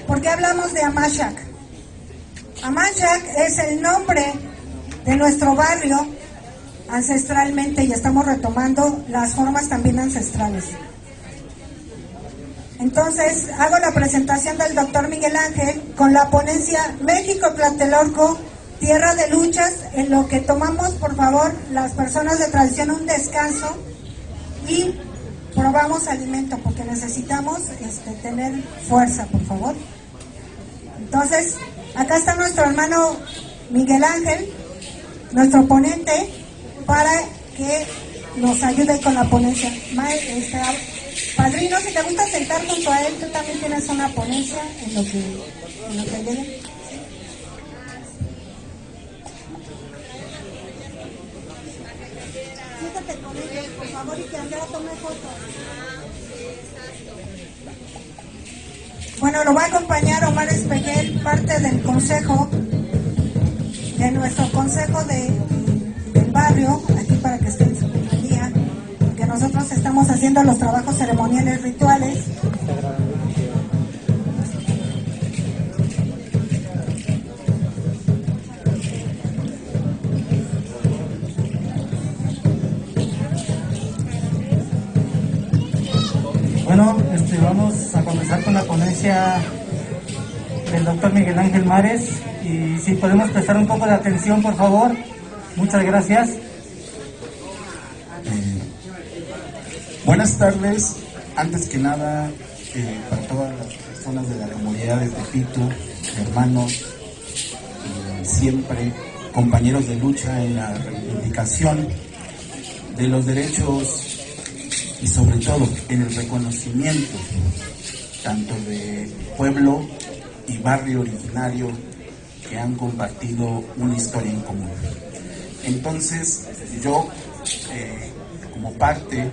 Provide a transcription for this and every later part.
¿Por qué hablamos de Amashac? Amashac es el nombre de nuestro barrio ancestralmente y estamos retomando las formas también ancestrales. Entonces, hago la presentación del doctor Miguel Ángel con la ponencia México-Tlatelolco, Tierra de Luchas, en lo que tomamos, por favor, las personas de tradición un descanso y probamos alimento, porque necesitamos tener fuerza, por favor. Entonces, acá está nuestro hermano Miguel Ángel, nuestro ponente, para que nos ayude con la ponencia. Padrino, si te gusta sentar junto a él, tú también tienes una ponencia en lo que llegue. Siéntate con ellos, por favor, y que Andrea tome fotos. Bueno, lo va a acompañar Omar Espejel, parte del consejo, de nuestro consejo del barrio, aquí para que esté en su compañía, que nosotros estamos haciendo los trabajos ceremoniales rituales. Bueno, vamos a comenzar con la ponencia del doctor Miguel Ángel Mares, y si podemos prestar un poco de atención, por favor. Muchas gracias. Buenas tardes. Antes que nada, para todas las personas de la comunidad de Tepito, hermanos, siempre compañeros de lucha en la reivindicación de los derechos y sobre todo en el reconocimiento tanto de pueblo y barrio originario que han compartido una historia en común. Entonces, yo, como parte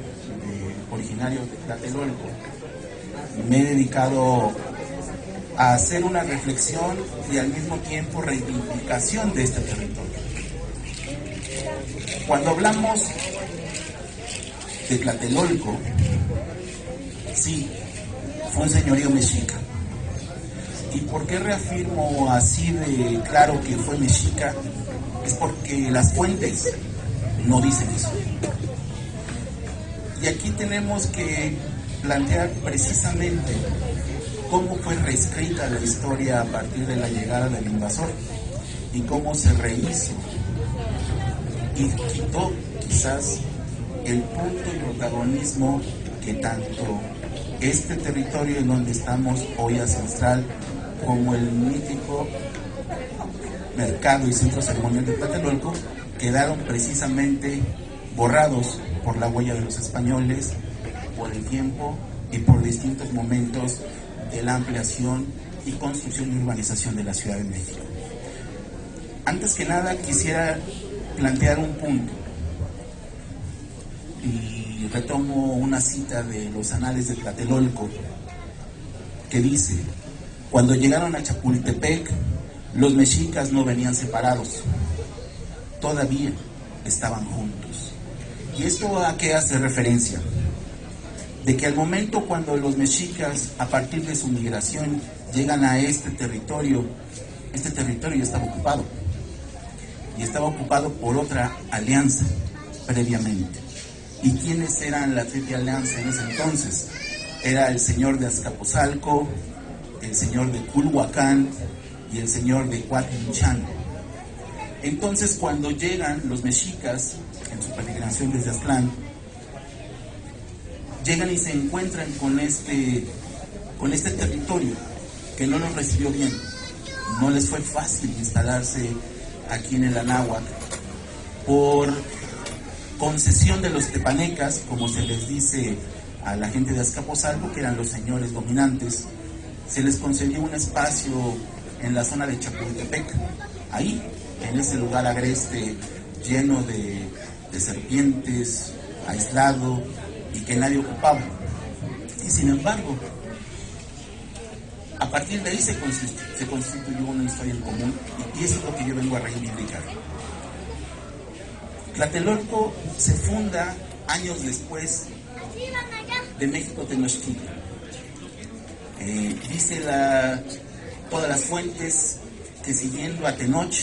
originario de Tlatelolco, me he dedicado a hacer una reflexión y al mismo tiempo reivindicación de este territorio. Cuando hablamos de Tlatelolco, sí, fue un señorío mexica. ¿Y por qué reafirmo así de claro que fue mexica? Es porque las fuentes no dicen eso. Y aquí tenemos que plantear precisamente cómo fue reescrita la historia a partir de la llegada del invasor y cómo se rehizo y quitó quizás el punto y protagonismo que tanto este territorio en donde estamos hoy ancestral como el mítico mercado y centro ceremonial de Tlatelolco quedaron precisamente borrados por la huella de los españoles, por el tiempo y por distintos momentos de la ampliación y construcción y urbanización de la Ciudad de México. Antes que nada quisiera plantear un punto y retomo una cita de los anales de Tlatelolco que dice: cuando llegaron a Chapultepec, los mexicas no venían separados, todavía estaban juntos. ¿Y esto a qué hace referencia? De que al momento cuando los mexicas, a partir de su migración, llegan a este territorio ya estaba ocupado. Y estaba ocupado por otra alianza previamente. ¿Y quiénes eran la triple alianza en ese entonces? Era el señor de Azcapotzalco, el señor de Culhuacán y el señor de Coatlinchan. Entonces, cuando llegan los mexicas en su peregrinación desde Aztlán, llegan y se encuentran con este territorio que no los recibió bien. No les fue fácil instalarse aquí en el Anáhuac por concesión de los tepanecas, como se les dice a la gente de Azcapotzalco, que eran los señores dominantes. Se les concedió un espacio en la zona de Chapultepec, ahí, en ese lugar agreste, lleno de serpientes, aislado y que nadie ocupaba. Y sin embargo, a partir de ahí se constituyó una historia en común, y eso es lo que yo vengo a reivindicar. Tlatelolco se funda años después de México Tenochtitlan. Dice todas las fuentes que siguiendo a Tenoch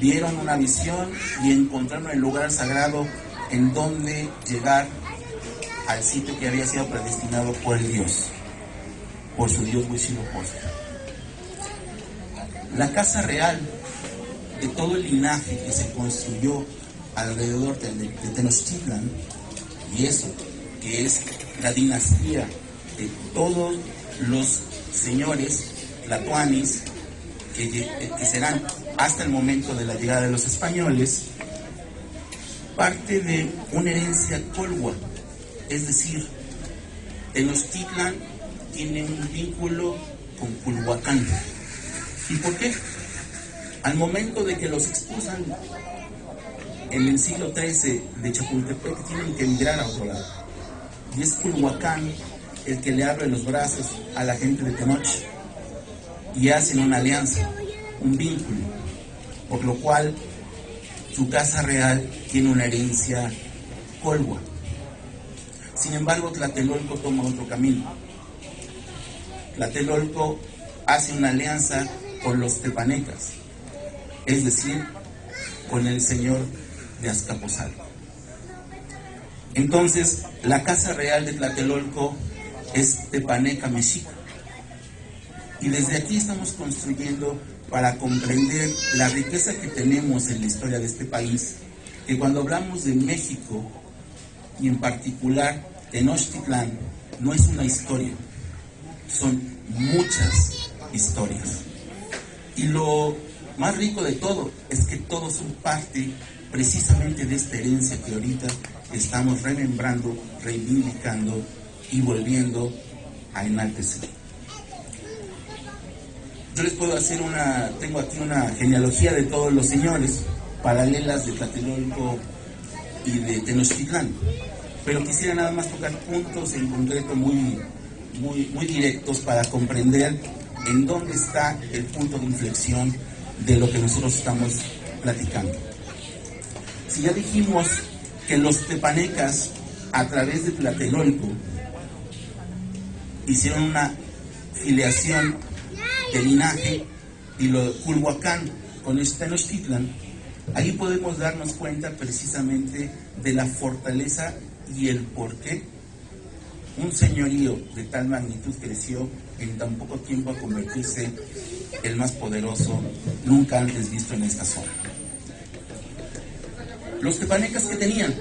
vieron una visión y encontraron el lugar sagrado en donde llegar al sitio que había sido predestinado por el Dios, por su Dios Huitzilopochtli. La casa real de todo el linaje que se construyó alrededor de Tenochtitlan, y eso que es la dinastía de todos los señores tlatoanis que serán hasta el momento de la llegada de los españoles, parte de una herencia colhua, es decir, Tenochtitlan tiene un vínculo con Culhuacán. ¿Y por qué? Al momento de que los expulsan en el siglo XIII de Chapultepec, tienen que emigrar a otro lado. Y es Culhuacán el que le abre los brazos a la gente de Tenoch y hacen una alianza, un vínculo, por lo cual su casa real tiene una herencia colhua. Sin embargo, Tlatelolco toma otro camino. Tlatelolco hace una alianza con los tepanecas, es decir, con el señor de Azcapotzalco. Entonces, la casa real de Tlatelolco es tepaneca mexica. Y desde aquí estamos construyendo para comprender la riqueza que tenemos en la historia de este país, que cuando hablamos de México, y en particular Tenochtitlan, no es una historia, son muchas historias. Y lo más rico de todo es que todos son parte precisamente de esta herencia que ahorita estamos remembrando, reivindicando y volviendo a enaltecer. Yo les puedo hacer tengo aquí una genealogía de todos los señores, paralelas de Tlatelolco y de Tenochtitlan, pero quisiera nada más tocar puntos en concreto muy directos para comprender en dónde está el punto de inflexión de lo que nosotros estamos platicando. Si ya dijimos que los tepanecas a través de Tlatelolco hicieron una filiación de linaje y lo de Culhuacán con Tenochtitlan, ahí podemos darnos cuenta precisamente de la fortaleza y el por qué un señorío de tal magnitud creció en tan poco tiempo a convertirse el más poderoso nunca antes visto en esta zona. Los tepanecas que tenían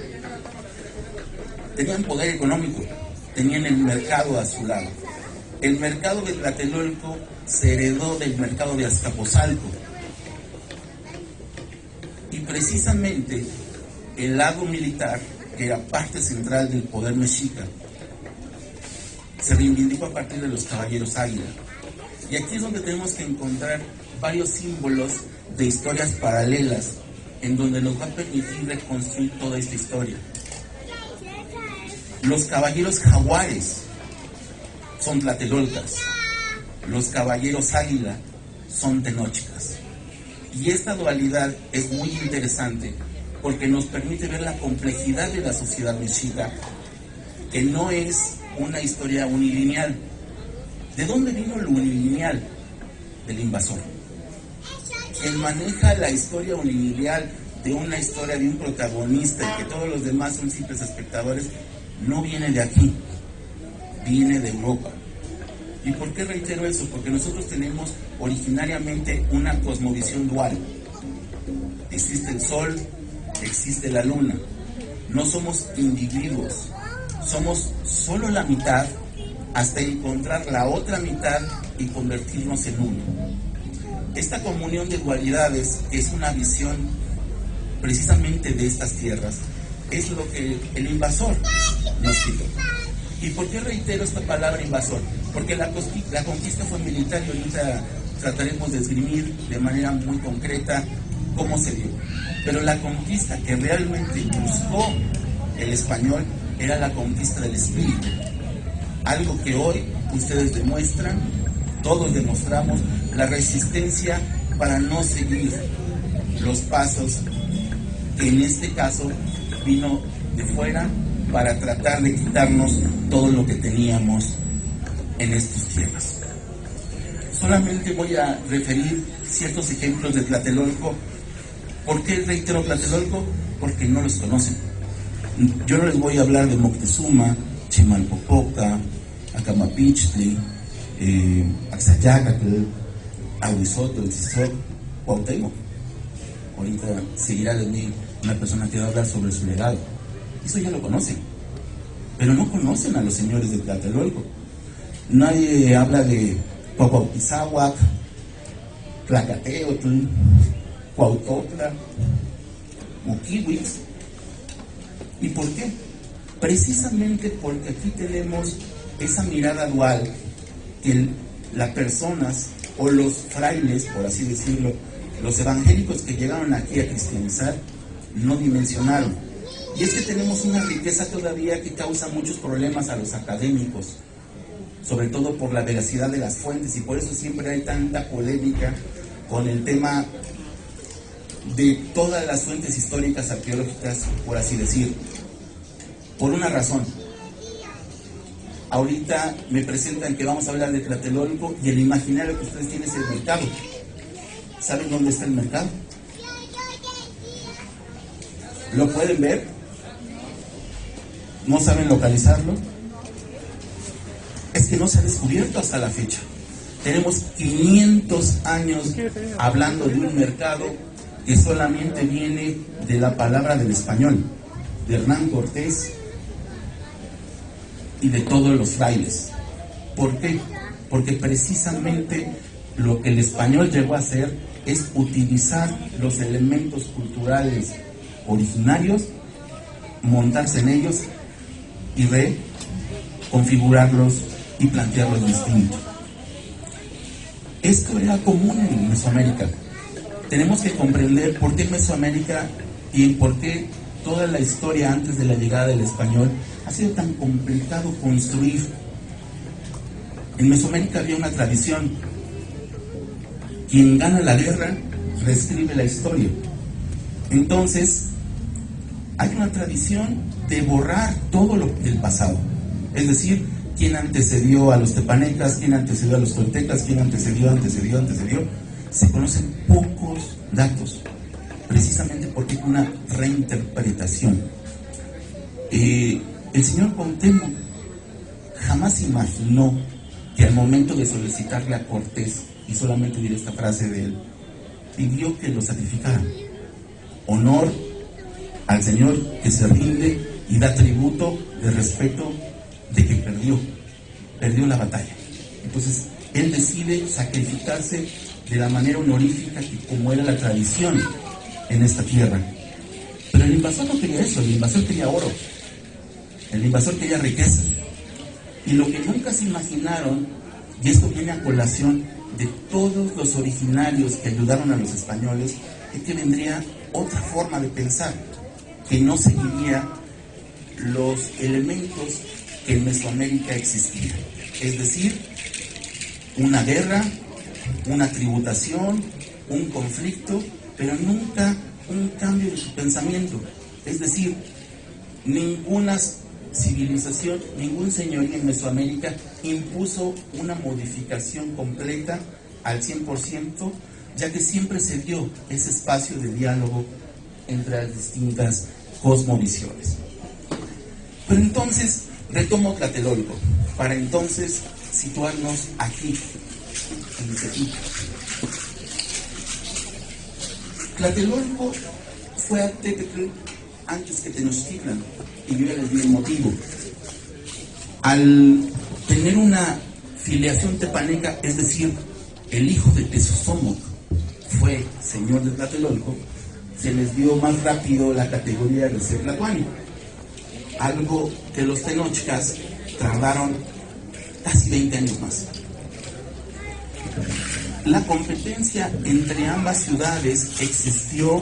poder económico, tenían el mercado a su lado. El mercado de Tlatelolco se heredó del mercado de Azcapotzalco. Y precisamente el lado militar, que era parte central del poder mexica, se reivindicó a partir de los caballeros águila. Y aquí es donde tenemos que encontrar varios símbolos de historias paralelas en donde nos va a permitir reconstruir toda esta historia. Los caballeros jaguares son tlatelolcas, los caballeros águila son tenochcas. Y esta dualidad es muy interesante porque nos permite ver la complejidad de la sociedad mexica, que no es una historia unilineal. ¿De dónde vino lo unilineal? Del invasor. Quien maneja la historia unilineal de una historia de un protagonista y que todos los demás son simples espectadores, no viene de aquí, viene de Europa. ¿Y por qué reitero eso? Porque nosotros tenemos originariamente una cosmovisión dual. Existe el sol, existe la luna. No somos individuos, somos solo la mitad hasta encontrar la otra mitad y convertirnos en uno. Esta comunión de dualidades es una visión precisamente de estas tierras, es lo que el invasor nos quitó. ¿Y por qué reitero esta palabra invasor? Porque la conquista fue militar y ahorita trataremos de esgrimir de manera muy concreta cómo se dio. Pero la conquista que realmente buscó el español era la conquista del espíritu. Algo que hoy ustedes demuestran, todos demostramos, la resistencia para no seguir los pasos que en este caso vino de fuera para tratar de quitarnos todo lo que teníamos en estos temas. Solamente voy a referir ciertos ejemplos de Tlatelolco. ¿Por qué reitero Tlatelolco? Porque no los conocen. Yo no les voy a hablar de Moctezuma, Chimalpopoca, Acamapichtli, Axayácatl, Ahuizoto, Tzizoc, Cuauhtémoc. Ahorita seguirá de mí una persona que va a hablar sobre su legado. Eso ya lo conocen, pero no conocen a los señores de Tlatelolco. Nadie habla de Cuauhtizáhuac, Tlacateotl, Cuautotla, Moquihuitz. ¿Y por qué? Precisamente porque aquí tenemos esa mirada dual que las personas o los frailes, por así decirlo, los evangélicos que llegaron aquí a cristianizar, no dimensionaron. Y es que tenemos una riqueza todavía que causa muchos problemas a los académicos, sobre todo por la veracidad de las fuentes, y por eso siempre hay tanta polémica con el tema de todas las fuentes históricas, arqueológicas, por así decir. Por una razón. Ahorita me presentan que vamos a hablar de Tlatelolco y el imaginario que ustedes tienen es el mercado. ¿Saben dónde está el mercado? ¿Lo pueden ver? ¿No saben localizarlo? Es que no se ha descubierto hasta la fecha. Tenemos 500 años hablando de un mercado que solamente viene de la palabra del español, de Hernán Cortés y de todos los frailes. ¿Por qué? Porque precisamente lo que el español llegó a hacer es utilizar los elementos culturales originarios, montarse en ellos y reconfigurarlos y plantearlos distintos. Esto era común en Mesoamérica. Tenemos que comprender por qué Mesoamérica y por qué toda la historia antes de la llegada del español ha sido tan complicado construir. En Mesoamérica había una tradición: quien gana la guerra reescribe la historia. Entonces hay una tradición de borrar todo lo del pasado, es decir, quién antecedió a los tepanecas, quién antecedió a los toltecas, quién antecedió. Se conocen pocos datos, precisamente porque hay una reinterpretación. El señor Cuauhtémoc jamás imaginó que al momento de solicitarle a Cortés, y solamente diré esta frase de él, pidió que lo sacrificaran. Honor al señor que se rinde y da tributo de respeto de que perdió la batalla. Entonces él decide sacrificarse de la manera honorífica que como era la tradición en esta tierra. Pero el invasor no quería eso, el invasor quería oro, el invasor quería riqueza. Y lo que nunca se imaginaron, y esto viene a colación de todos los originarios que ayudaron a los españoles, es que vendría otra forma de pensar, que no seguiría los elementos que en Mesoamérica existían. Es decir, una guerra, una tributación, un conflicto, pero nunca un cambio de su pensamiento. Es decir, ninguna civilización, ningún señorío en Mesoamérica impuso una modificación completa al 100%, ya que siempre se dio ese espacio de diálogo entre las distintas cosmovisiones. Pero entonces, retomo Tlatelolco, para entonces situarnos aquí, en Tepic. Tlatelolco fue a Tepetl antes que Tenochtitlan, y yo ya les di el motivo. Al tener una filiación tepaneca, es decir, el hijo de Tezosomoc fue señor de Tlatelolco, se les dio más rápido la categoría de ser tlatoani, algo que los tenochcas tardaron casi 20 años más. La competencia entre ambas ciudades existió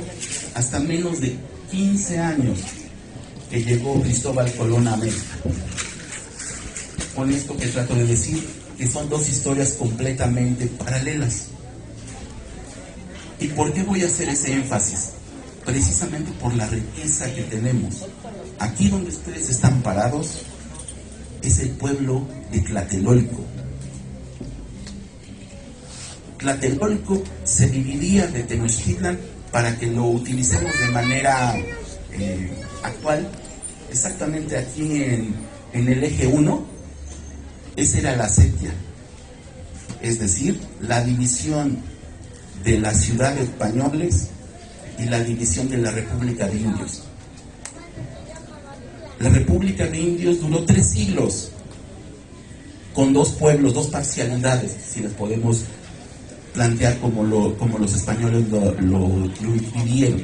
hasta menos de 15 años que llegó Cristóbal Colón a América. Con esto que trato de decir, que son dos historias completamente paralelas. ¿Y por qué voy a hacer ese énfasis? Precisamente por la riqueza que tenemos. Aquí donde ustedes están parados es el pueblo de Tlatelolco. Tlatelolco se dividía de Tenochtitlan para que lo utilicemos de manera actual, exactamente aquí en el eje 1. Esa era la setia, es decir, la división de la ciudad de Españoles y la división de la República de Indios. La República de Indios duró 3 siglos, con 2 pueblos, 2 parcialidades, si las podemos plantear como los españoles lo vivieron.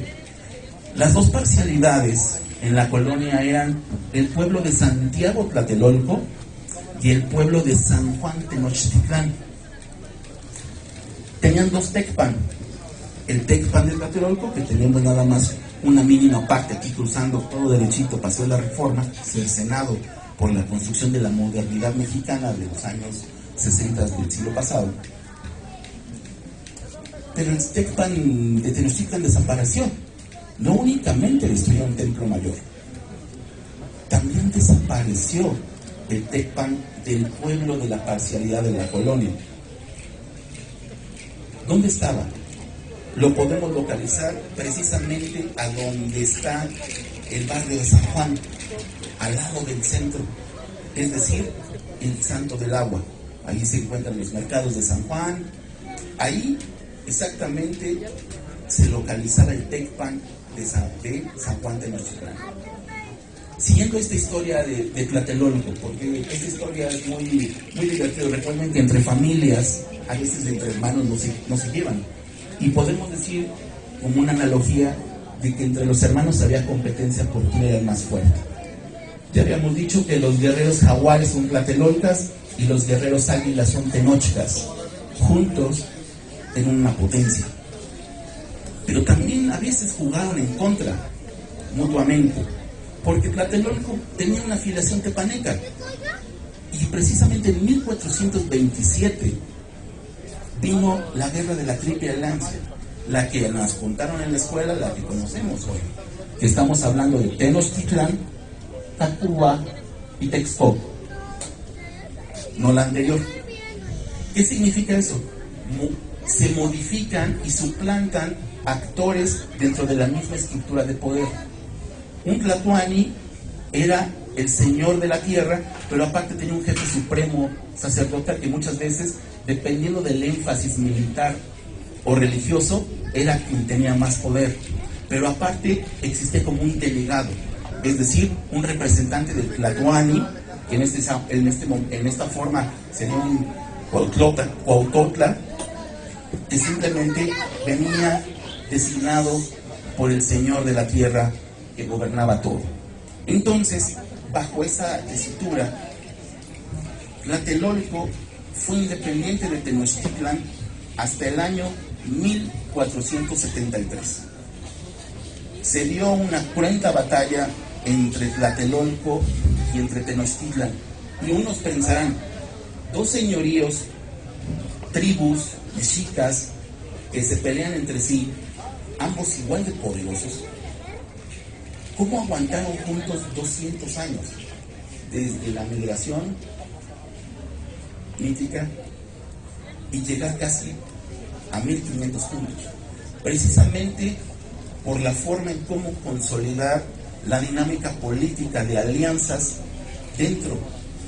Las 2 parcialidades en la colonia eran el pueblo de Santiago Tlatelolco y el pueblo de San Juan Tenochtitlán. Tenían 2 Tecpan. El Tecpan de Tlatelolco, que teníamos nada más una mínima parte aquí cruzando todo derechito, Paseo de la Reforma, cercenado por la construcción de la modernidad mexicana de los años 60 del siglo pasado. Pero el Tecpan de Tenochtitlan desapareció. No únicamente destruyó un templo mayor, también desapareció el Tecpan del pueblo de la parcialidad de la colonia. ¿Dónde estaba? Lo podemos localizar precisamente a donde está el barrio de San Juan, al lado del centro, es decir, el Santo del Agua. Ahí se encuentran los mercados de San Juan. Ahí exactamente se localizaba el Tecpan de San Juan Tenochtitlán. Siguiendo esta historia de Tlatelolco, porque esta historia es muy, muy divertida. Recuerden que entre familias, a veces entre hermanos no se llevan. Y podemos decir, como una analogía, de que entre los hermanos había competencia por quién era el más fuerte. Ya habíamos dicho que los guerreros jaguares son tlatelolcas y los guerreros águilas son tenochcas. Juntos en una potencia. Pero también a veces jugaron en contra, mutuamente, porque Tlatelolco tenía una afiliación tepaneca. Y precisamente en 1427 vino la guerra de la Triple Alianza, la que nos contaron en la escuela, la que conocemos hoy, que estamos hablando de Tenochtitlán, Tacuba y Texcoco, no la anterior. ¿Qué significa eso? Se modifican y suplantan actores dentro de la misma estructura de poder. Un Tlatoani era el señor de la tierra, pero aparte tenía un jefe supremo sacerdotal que muchas veces, dependiendo del énfasis militar o religioso, era quien tenía más poder. Pero aparte existía como un delegado, es decir, un representante del Tlatoani, que en esta forma sería un Cuautotla, que simplemente venía designado por el señor de la tierra que gobernaba todo. Entonces, bajo esa tesitura, Tlatelolco fue independiente de Tenochtitlan hasta el año 1473. Se dio una cruenta batalla entre Tlatelolco y entre Tenochtitlan. Y unos pensarán, 2 señoríos, tribus mexicas que se pelean entre sí, ambos igual de poderosos. ¿Cómo aguantaron juntos 200 años? Desde la migración mítica y llegar casi a 1500 juntos. Precisamente por la forma en cómo consolidar la dinámica política de alianzas dentro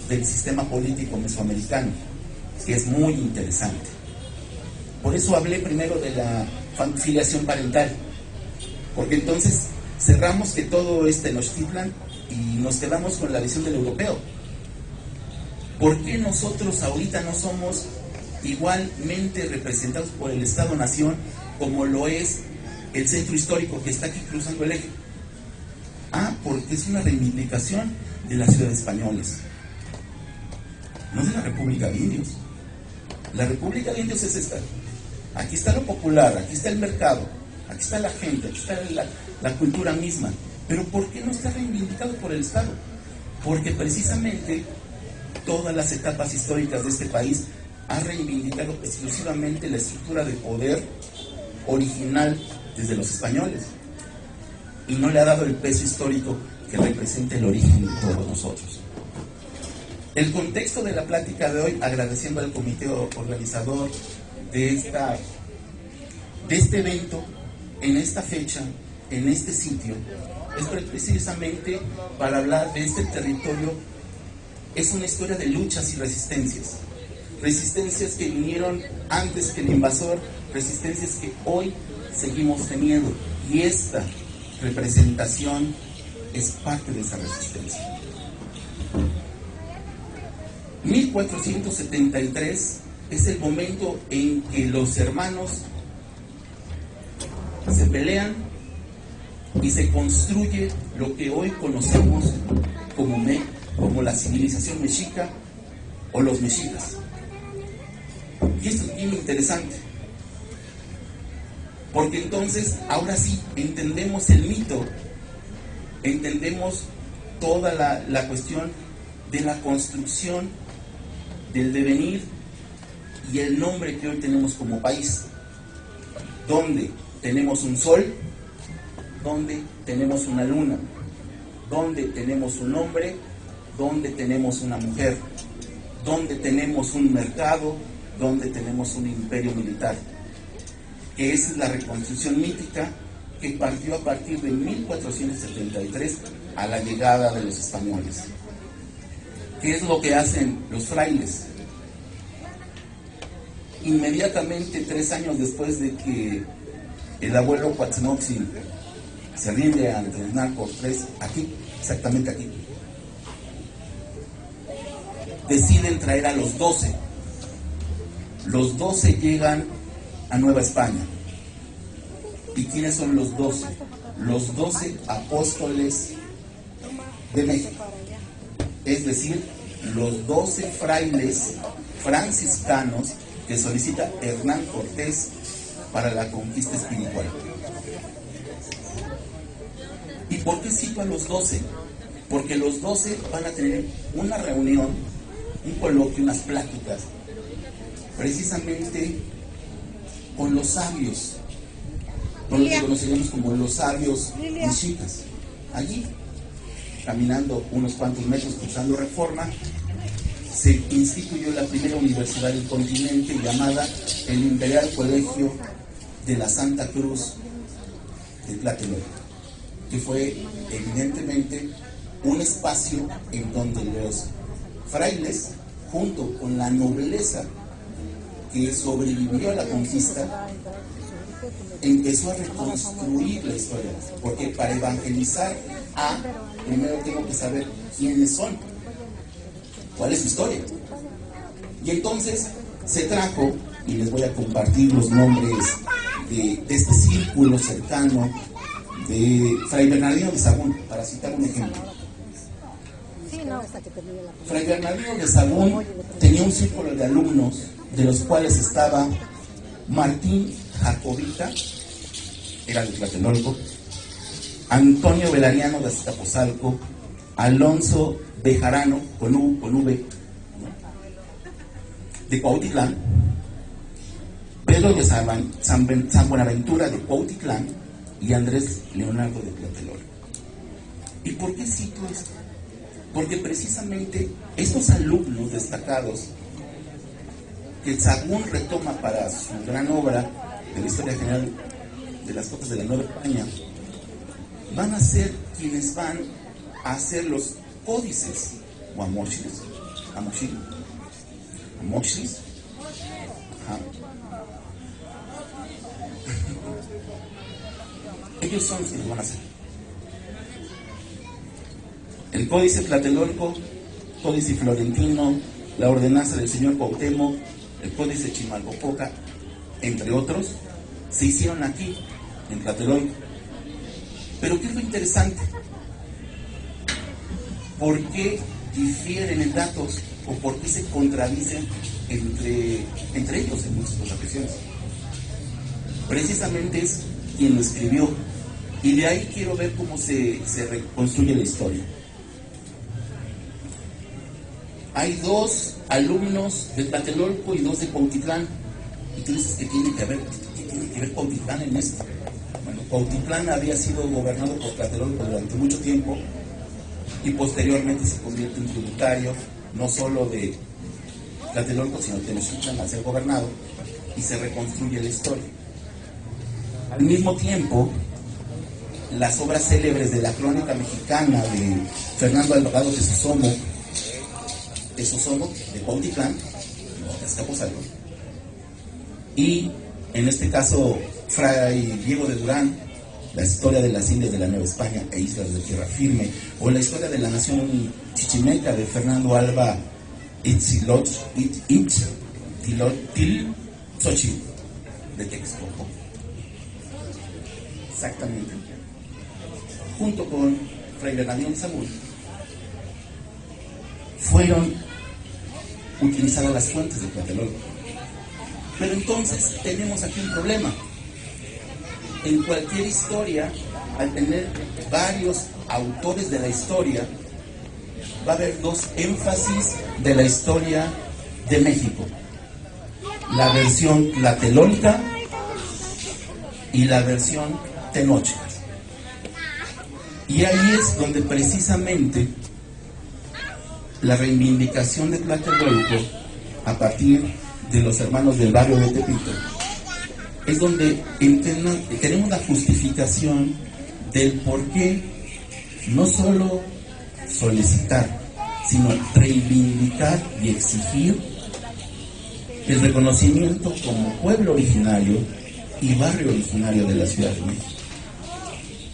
del sistema político mesoamericano, que es muy interesante. Por eso hablé primero de la filiación parental, porque entonces cerramos que todo es Tenochtitlan y nos quedamos con la visión del europeo. ¿Por qué nosotros ahorita no somos igualmente representados por el Estado-Nación como lo es el centro histórico que está aquí cruzando el eje? Porque es una reivindicación de la ciudad de españoles, no de la República de Indios. La República de Indios es esta. Aquí está lo popular, aquí está el mercado, aquí está la gente, aquí está la cultura misma. Pero ¿por qué no está reivindicado por el Estado? Porque precisamente todas las etapas históricas de este país han reivindicado exclusivamente la estructura de poder original desde los españoles y no le ha dado el peso histórico que representa el origen de todos nosotros. El contexto de la plática de hoy, agradeciendo al comité organizador de este evento, en esta fecha, en este sitio, es precisamente para hablar de este territorio. Es una historia de luchas y resistencias. Resistencias que vinieron antes que el invasor, resistencias que hoy seguimos teniendo. Y esta representación es parte de esa resistencia. 1473 es el momento en que los hermanos se pelean y se construye lo que hoy conocemos como la civilización mexica o los mexicas. Y esto es bien interesante, porque entonces ahora sí entendemos el mito, entendemos toda la cuestión de la construcción, del devenir y el nombre que hoy tenemos como país, donde tenemos un sol, donde tenemos una luna, donde tenemos un hombre, donde tenemos una mujer, donde tenemos un mercado, donde tenemos un imperio militar. Esa es la reconstrucción mítica que partió a partir de 1473 a la llegada de los españoles. ¿Qué es lo que hacen los frailes? Inmediatamente, 3 años después de que el abuelo Cuauhtémoc se rinde ante Hernán Cortés, aquí, exactamente aquí, deciden traer a los 12. Los 12 llegan a Nueva España. ¿Y quiénes son los 12? Los 12 apóstoles de México. Es decir, los 12 frailes franciscanos que solicita Hernán Cortés para la conquista espiritual. ¿Y por qué cito a los 12? Porque los 12 van a tener una reunión, un coloquio, unas pláticas, precisamente con los sabios, con lo que conoceríamos como los sabios mexicas. Allí, caminando unos cuantos metros, cruzando Reforma, se instituyó la primera universidad del continente llamada el Imperial Colegio de la Santa Cruz de Tlatelolco, que fue evidentemente un espacio en donde los frailes, junto con la nobleza que sobrevivió a la conquista, empezó a reconstruir la historia, porque para evangelizar primero tengo que saber quiénes son, cuál es su historia. Y entonces se trajo, y les voy a compartir los nombres de este círculo cercano de Fray Bernardino de Sahagún, para citar un ejemplo. Fray Bernardino de Sahagún tenía un círculo de alumnos, de los cuales estaba Martín Jacobita, era de Tlatelolco, Antonio Velariano de Azcapotzalco, Alonso Bejarano, con V, de Cuautitlán, Pedro de San Buenaventura de Cuautitlán y Andrés Leonardo de Tlatelolco. ¿Y por qué cito esto? Porque precisamente estos alumnos destacados que Sahagún retoma para su gran obra de la historia general de las costas de la Nueva España, van a ser quienes van a hacer los códices o amoxis. Ellos son los que lo van a hacer. El Códice Tlatelolco, Códice Florentino, la Ordenanza del Señor Cuauhtémoc, el Códice Chimalpopoca, entre otros, se hicieron aquí, en Tlatelolco. Pero ¿qué es lo interesante? ¿Por qué difieren en datos o por qué se contradicen entre ellos en muchas ocasiones? Precisamente es quien lo escribió, y de ahí quiero ver cómo se reconstruye la historia. Hay 2 alumnos de Tlatelolco y 2 de Cuautitlán. Y tú dices que tiene que ver Cuautitlán en esto. Bueno, Cuautitlán había sido gobernado por Tlatelolco durante mucho tiempo y posteriormente se convierte en tributario no solo de Tlatelolco, sino de Tenochtitlan al ser gobernado. y se reconstruye la historia. Al mismo tiempo, las obras célebres de la crónica mexicana de Fernando Alvarado de Sosomo, de Cuautitlán, Azcapotzalco, y en este caso Fray Diego de Durán, la historia de las Indias de la Nueva España e Islas de Tierra Firme, o la historia de la nación chichimeca de Fernando Alba Itztzilotzil de Texcoco. Exactamente. Junto con Fray Bernardino Sahagún, fueron utilizadas las fuentes de Tlatelolco. Pero entonces tenemos aquí un problema. En cualquier historia, al tener varios autores de la historia, va a haber dos énfasis de la historia de México: la versión tlatelolca y la versión tenochca. Y ahí es donde precisamente la reivindicación de Tlatelolco, a partir de los hermanos del barrio de Tepito, es donde tenemos la justificación del por qué no solo solicitar, sino reivindicar y exigir el reconocimiento como pueblo originario y barrio originario de la Ciudad de México.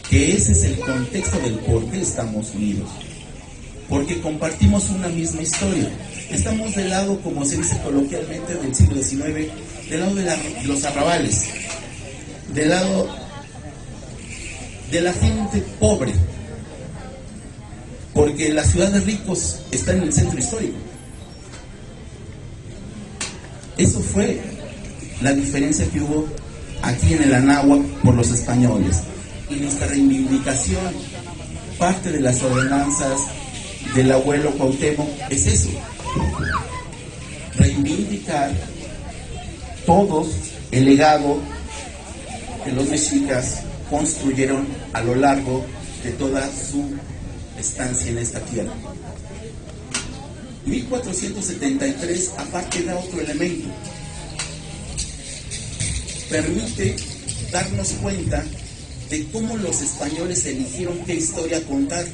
Que ese es el contexto del por qué estamos unidos. Porque compartimos una misma historia. Estamos del lado, como se dice coloquialmente, del siglo XIX, del lado de los arrabales, del lado de la gente pobre, porque la ciudad de ricos está en el centro histórico. Eso fue la diferencia que hubo aquí en el Anáhuac por los españoles. Y nuestra reivindicación, parte de las ordenanzas del abuelo Cuauhtémoc, es eso: reivindicar todos el legado que los mexicas construyeron a lo largo de toda su estancia en esta tierra. 1473, aparte, da otro elemento. Permite darnos cuenta de cómo los españoles eligieron qué historia contar.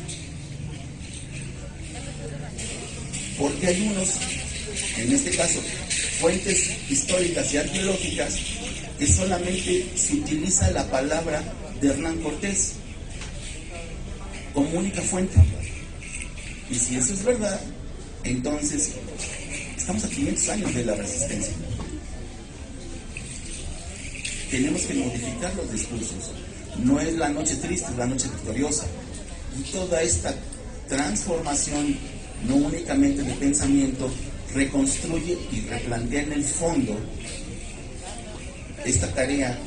Porque hay unos, en este caso, fuentes históricas y arqueológicas, que solamente se utiliza la palabra de Hernán Cortés como única fuente. Y si eso es verdad, entonces estamos a 500 años de la resistencia. Tenemos que modificar los discursos. No es la noche triste, es la noche victoriosa. Y toda esta transformación, no únicamente de pensamiento, reconstruye y replantea en el fondo esta tarea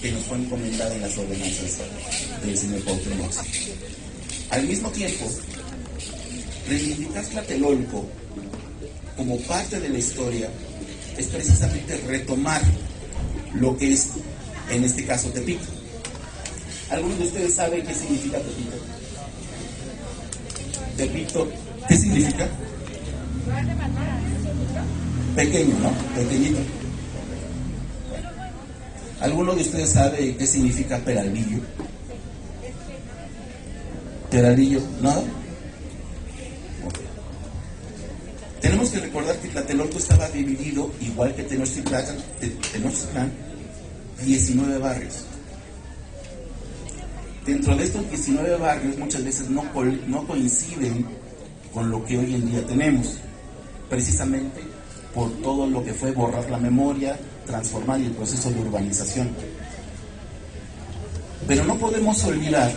que nos fue encomendada en las ordenanzas del señor Cuauhtémoc. Al mismo tiempo, reivindicar Tlatelolco como parte de la historia es precisamente retomar lo que es, en este caso, Tepito. ¿Algunos de ustedes saben qué significa Tepito? Tepito, ¿qué significa? Pequeño, ¿no? Pequeñito. ¿Alguno de ustedes sabe qué significa Peralvillo? Peralvillo, ¿nada? Okay. Tenemos que recordar que Tlatelolco estaba dividido, igual que Tenochtitlán, 19 barrios. Dentro de estos 19 barrios muchas veces no coinciden con lo que hoy en día tenemos, precisamente por todo lo que fue borrar la memoria, transformar y el proceso de urbanización. Pero no podemos olvidar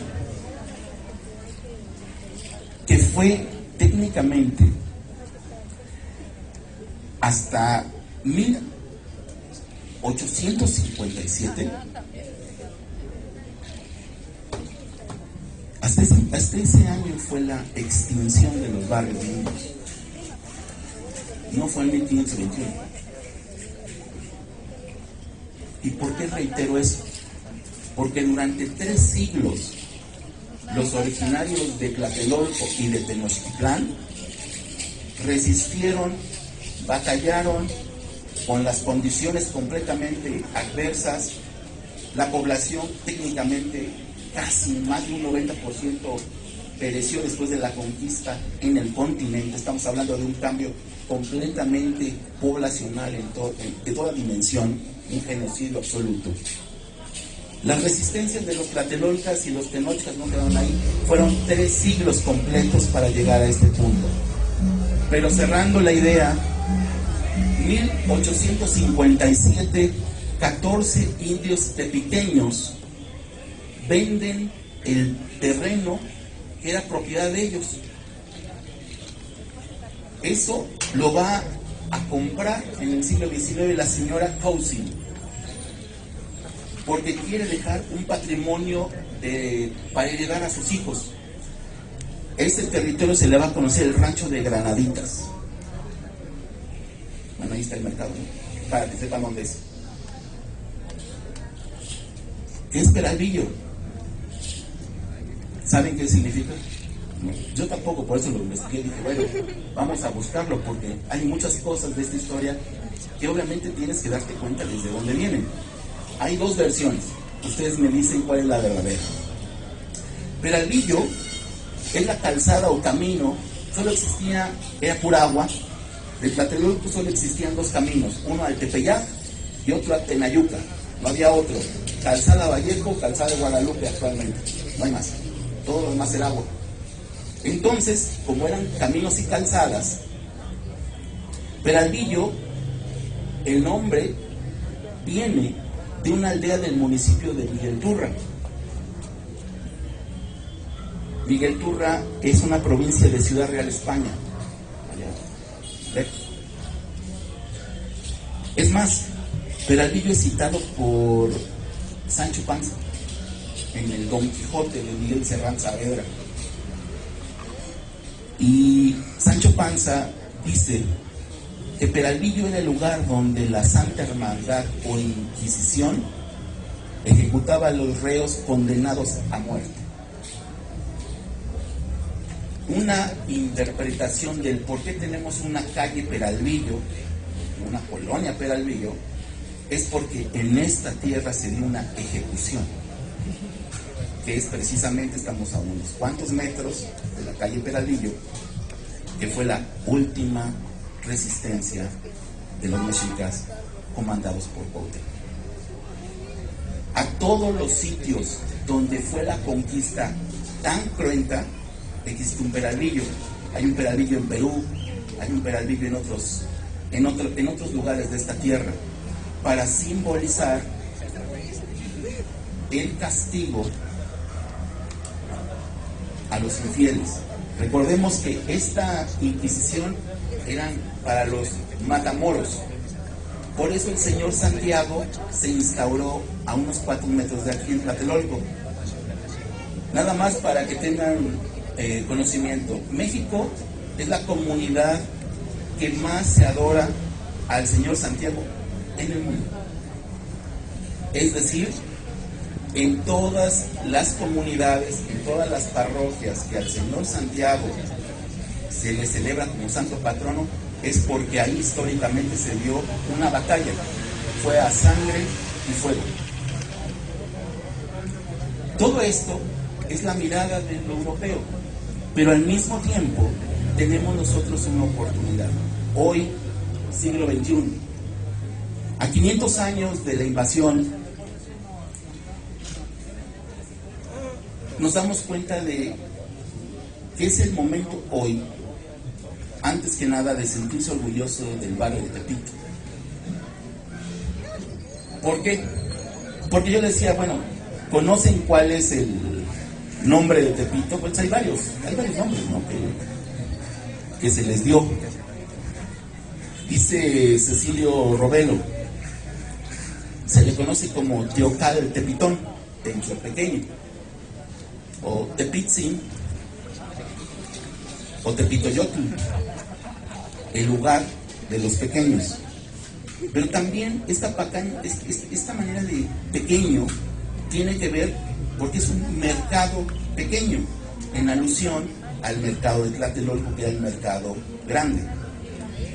que fue técnicamente hasta 1857, hasta ese año fue la extinción de los barrios indios. No fue en 1521. ¿Y por qué reitero eso? Porque durante 3 siglos los originarios de Tlatelolco y de Tenochtitlán resistieron, batallaron con las condiciones completamente adversas, la población técnicamente casi más de un 90% pereció después de la conquista en el continente. Estamos hablando de un cambio completamente poblacional de toda dimensión, un genocidio absoluto. Las resistencias de los tlatelolcas y los tenochcas no quedaron ahí, fueron 3 siglos completos para llegar a este punto. Pero cerrando la idea, 1857, 14 indios tepiteños venden el terreno que era propiedad de ellos. Eso lo va a comprar en el siglo XIX la señora Cousin, porque quiere dejar un patrimonio para heredar a sus hijos. Este territorio se le va a conocer el rancho de Granaditas. Bueno, ahí está el mercado, ¿no? Para que sepan dónde es. ¿Qué es Peralvillo? ¿Saben qué significa? No, yo tampoco, por eso lo investigué y dije, bueno, vamos a buscarlo, porque hay muchas cosas de esta historia que obviamente tienes que darte cuenta desde dónde vienen. Hay 2 versiones, ustedes me dicen cuál es la verdadera. Peralvillo es la calzada o camino, solo existía, era pura agua. De Tlatelolco solo existían 2 caminos, uno al Tepeyac y otro a Tenayuca, no había otro. Calzada Vallejo, calzada de Guadalupe actualmente, no hay más, todo lo demás era agua. Entonces, como eran caminos y calzadas, Peralvillo, el nombre viene de una aldea del municipio de Miguelturra. Miguelturra es una provincia de Ciudad Real, España. Es más, Peralvillo es citado por Sancho Panza en el Don Quijote de Miguel Serrán Saavedra. Y Sancho Panza dice que Peralvillo era el lugar donde la Santa Hermandad o Inquisición ejecutaba a los reos condenados a muerte. Una interpretación del por qué tenemos una calle Peralvillo, una colonia Peralvillo, es porque en esta tierra se dio una ejecución, que es precisamente, estamos a unos cuantos metros de la calle Peralvillo, que fue la última resistencia de los mexicas comandados por Cuauhtémoc. A todos los sitios donde fue la conquista tan cruenta, existe un Peralvillo. Hay un Peralvillo en Perú, hay un Peralvillo en otros lugares de esta tierra, para simbolizar el castigo a los infieles. Recordemos que esta Inquisición eran para los matamoros. Por eso el señor Santiago se instauró a unos 4 metros de aquí en Tlatelolco. Nada más para que tengan conocimiento. México es la comunidad que más se adora al señor Santiago en el mundo. Es decir, en todas las comunidades, en todas las parroquias que al señor Santiago se le celebra como santo patrono, es porque ahí históricamente se dio una batalla, fue a sangre y fuego. Todo esto es la mirada del europeo, pero al mismo tiempo tenemos nosotros una oportunidad. Hoy, siglo XXI, a 500 años de la invasión, nos damos cuenta de que es el momento hoy, antes que nada, de sentirse orgulloso del barrio de Tepito. ¿Por qué? Porque yo decía, bueno, ¿conocen cuál es el nombre de Tepito? Pues hay varios nombres, ¿no? que se les dio. Dice Cecilio Robelo, se le conoce como Teocal el Tepitón, templo pequeño, o Tepitzin, o Tepitoyotl, el lugar de los pequeños. Pero también esta manera de pequeño tiene que ver porque es un mercado pequeño, en alusión al mercado de Tlatelolco, que era el mercado grande.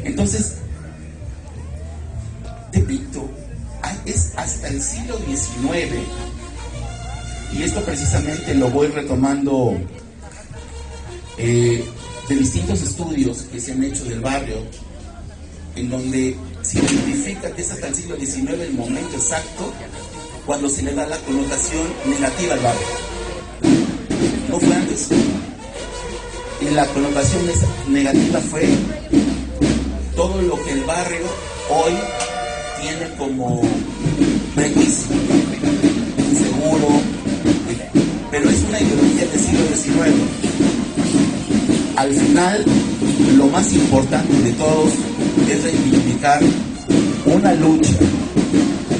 Entonces, Tepito es hasta el siglo XIX, y esto precisamente lo voy retomando de distintos estudios que se han hecho del barrio, en donde se identifica que es hasta el siglo XIX el momento exacto cuando se le da la connotación negativa al barrio. No fue antes. Y la connotación negativa fue todo lo que el barrio hoy tiene como prejuicio, inseguro, pero es una ideología del siglo XIX. Al final, lo más importante de todos es reivindicar una lucha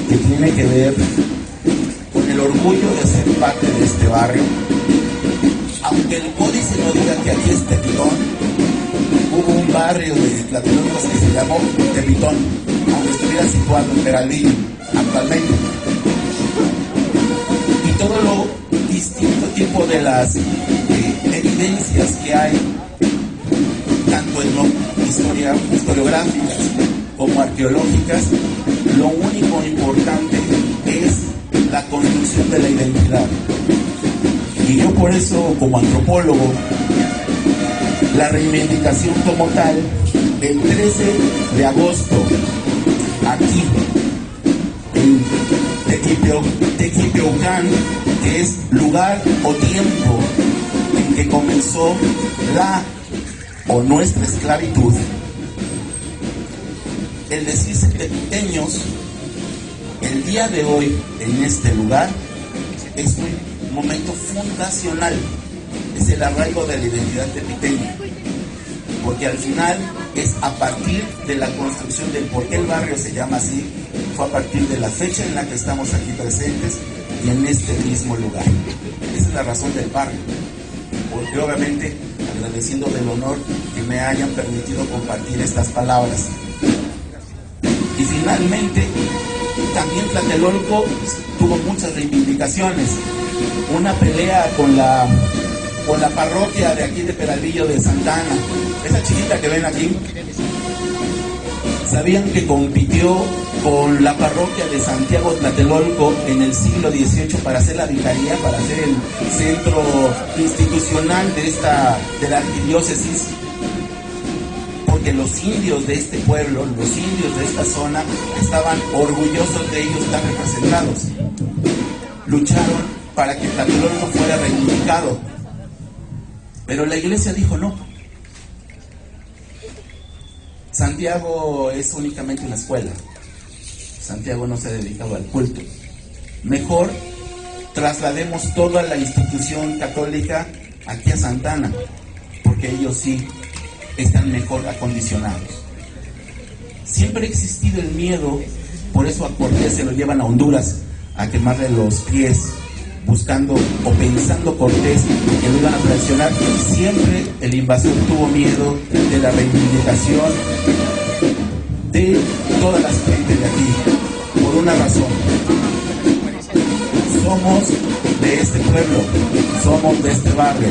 que tiene que ver con el orgullo de ser parte de este barrio. Aunque el códice no diga que aquí es Tepitón, hubo un barrio de Tlatelolco que se llamó Tepitón, aunque estuviera situado en Peralvillo actualmente. Y todo lo distinto tipo de las evidencias que hay, tanto historiográficas como arqueológicas, lo único importante es la construcción de la identidad. Y yo por eso, como antropólogo, la reivindicación como tal, el 13 de agosto, aquí, en Tequiteocán, que es lugar o tiempo en que comenzó la o nuestra esclavitud, el decirse tepiteños, el día de hoy, en este lugar, es un momento fundacional, es el arraigo de la identidad tepiteña, porque al final es a partir de la construcción del por qué el barrio se llama así, fue a partir de la fecha en la que estamos aquí presentes y en este mismo lugar. Esa es la razón del barrio, porque obviamente agradeciendo del honor que me hayan permitido compartir estas palabras. Y finalmente, también Tlatelolco tuvo muchas reivindicaciones. Una pelea con la parroquia de aquí de Peralvillo de Santa Ana. Esa chiquita que ven aquí, ¿sabían que compitió con la parroquia de Santiago Tlatelolco en el siglo XVIII para hacer la vicaría, para hacer el centro institucional de la arquidiócesis? Porque los indios de este pueblo, los indios de esta zona, estaban orgullosos de ellos estar representados. Lucharon para que Tlatelolco fuera reivindicado. Pero la iglesia dijo no. Santiago es únicamente una escuela. Santiago no se ha dedicado al culto. Mejor traslademos toda la institución católica aquí a Santa Ana, porque ellos sí están mejor acondicionados. Siempre ha existido el miedo, por eso a Cortés se lo llevan a Honduras a quemarle los pies, buscando o pensando Cortés que lo iban a traicionar. Siempre el invasor tuvo miedo de la reivindicación de todas las gentes de aquí, por una razón: somos de este pueblo, somos de este barrio,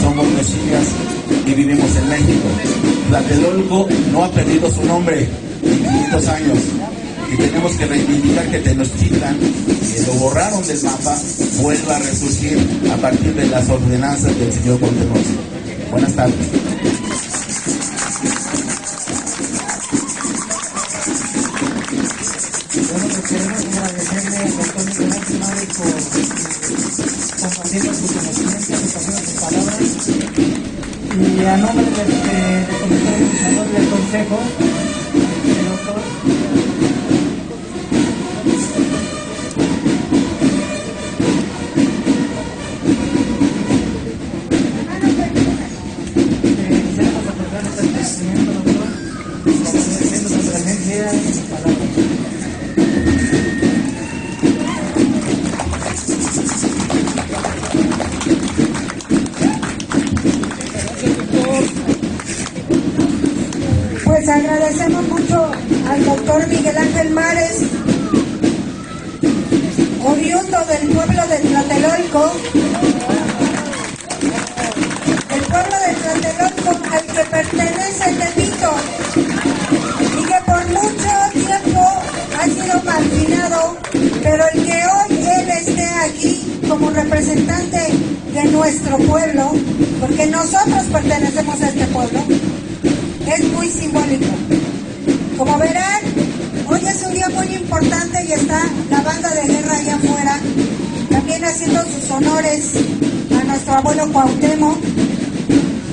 somos mexicas y vivimos en México. Tlatelolco no ha perdido su nombre en 500 años y tenemos que reivindicar que Tenochtitlan, que lo borraron del mapa, vuelva a resurgir a partir de las ordenanzas del señor Cuauhtémoc. Buenas tardes. Bueno, queremos agradecerle al doctor Miguel Ángel Mares por compartirnos sus conocimientos, sus palabras, y a nombre del comité organizador del consejo, el doctor quisiéramos aportar este agradecimiento, doctor, agradeciendo su presencia y sus palabras. Pues agradecemos mucho al doctor Miguel Ángel Mares, oriundo del pueblo de Tlatelolco, el pueblo de Tlatelolco al que pertenece Tepito, y que por mucho tiempo ha acompañado, pero el que hoy él esté aquí como representante de nuestro pueblo, porque nosotros pertenecemos a este pueblo, es muy simbólico. Como verán, hoy es un día muy importante y está la banda de guerra allá afuera, también haciendo sus honores a nuestro abuelo Cuauhtémoc.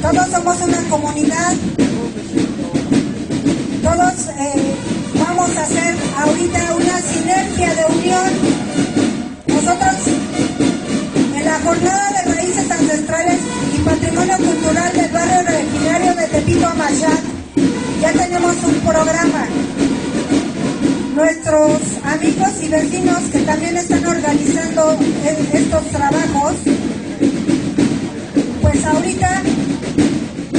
Todos somos una comunidad, todos vamos a hacer ahorita una sinergia de unión. Nosotros en la jornada de raíces ancestrales y patrimonio cultural del barrio originario de Tepito Amachac ya tenemos un programa. Nuestros amigos y vecinos que también están organizando estos trabajos, pues ahorita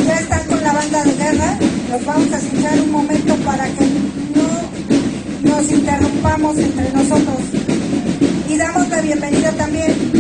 ya están con la banda de guerra. Los vamos a escuchar un momento para que no nos interrumpamos entre nosotros. Y damos la bienvenida también